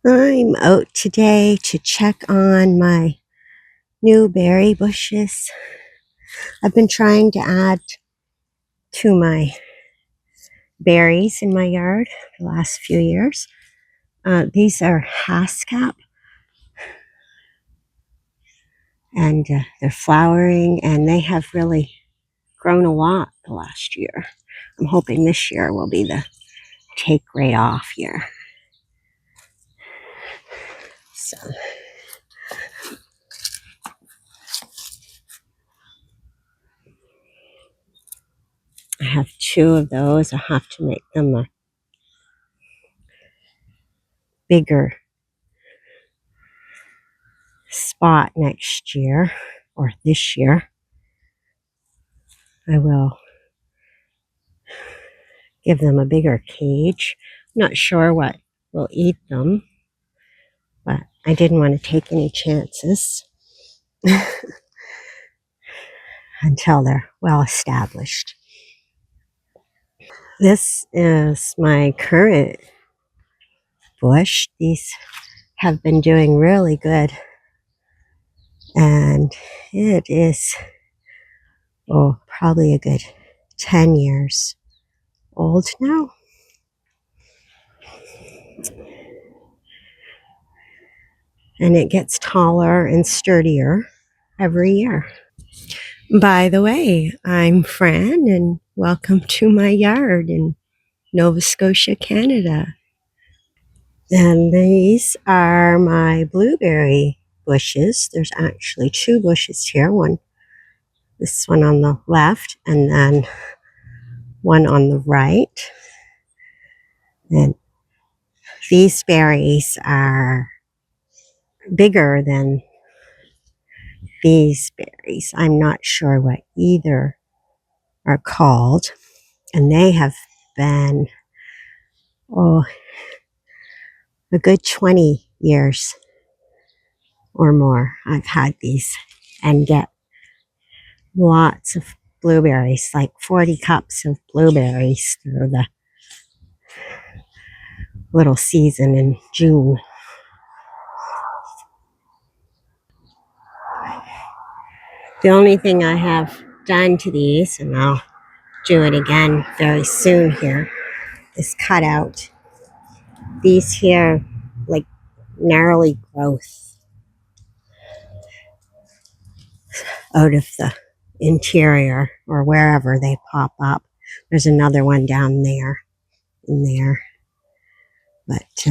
I'm out today to check on my new berry bushes. I've been trying to add to my berries in my yard the last few years. These are Haskap, and they're flowering, and they have really grown a lot the last year. I'm hoping this year will be the take right off year. So I have two of those. I'll have to make them a bigger spot next year or this year. I will give them a bigger cage. I'm not sure what will eat them, but I didn't want to take any chances until they're well established. This is my currant bush. These have been doing really good, and it is probably a good 10 years old now. And it gets taller and sturdier every year. By the way, I'm Fran, and welcome to my yard in Nova Scotia, Canada. And these are my blueberry bushes. There's actually two bushes here. This one on the left, and then one on the right. And these berries are bigger than these berries. I'm not sure what either are called. And they have been, a good 20 years or more I've had these, and get lots of blueberries, like 40 cups of blueberries through the little season in June. The only thing I have done to these, and I'll do it again very soon here, is cut out these here, like gnarly growth out of the interior or wherever they pop up. There's another one down there, in there. But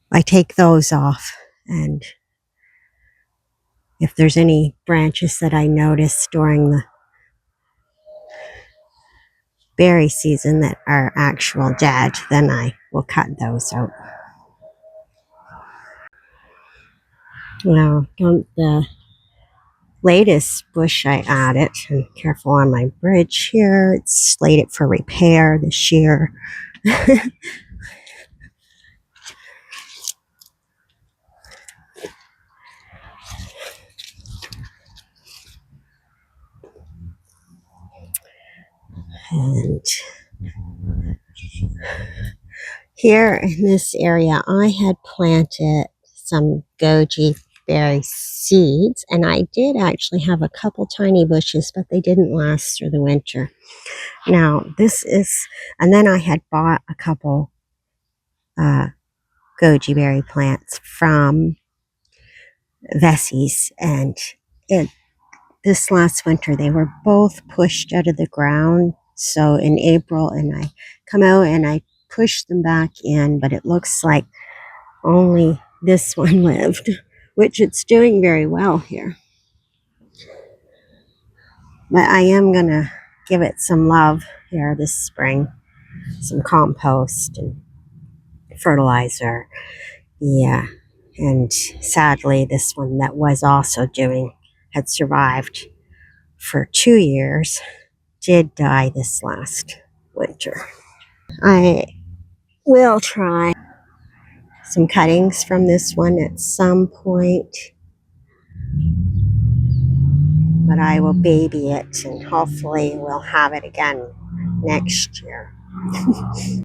I take those off, and if there's any branches that I notice during the berry season that are actual dead, then I will cut those out. Now, the latest bush I added, and careful on my bridge here, it's slated for repair this year. And here in this area, I had planted some Goji berry seeds, and I did actually have a couple tiny bushes, but they didn't last through the winter. Now, and then I had bought a couple Goji berry plants from Vessie's, and this last winter they were both pushed out of the ground. So in April, and I come out and I push them back in, but it looks like only this one lived, which it's doing very well here. But I am gonna give it some love here this spring, some compost and fertilizer. Yeah, and sadly this one that was also had survived for 2 years, did die this last winter. I will try some cuttings from this one at some point, but I will baby it, and hopefully we'll have it again next year.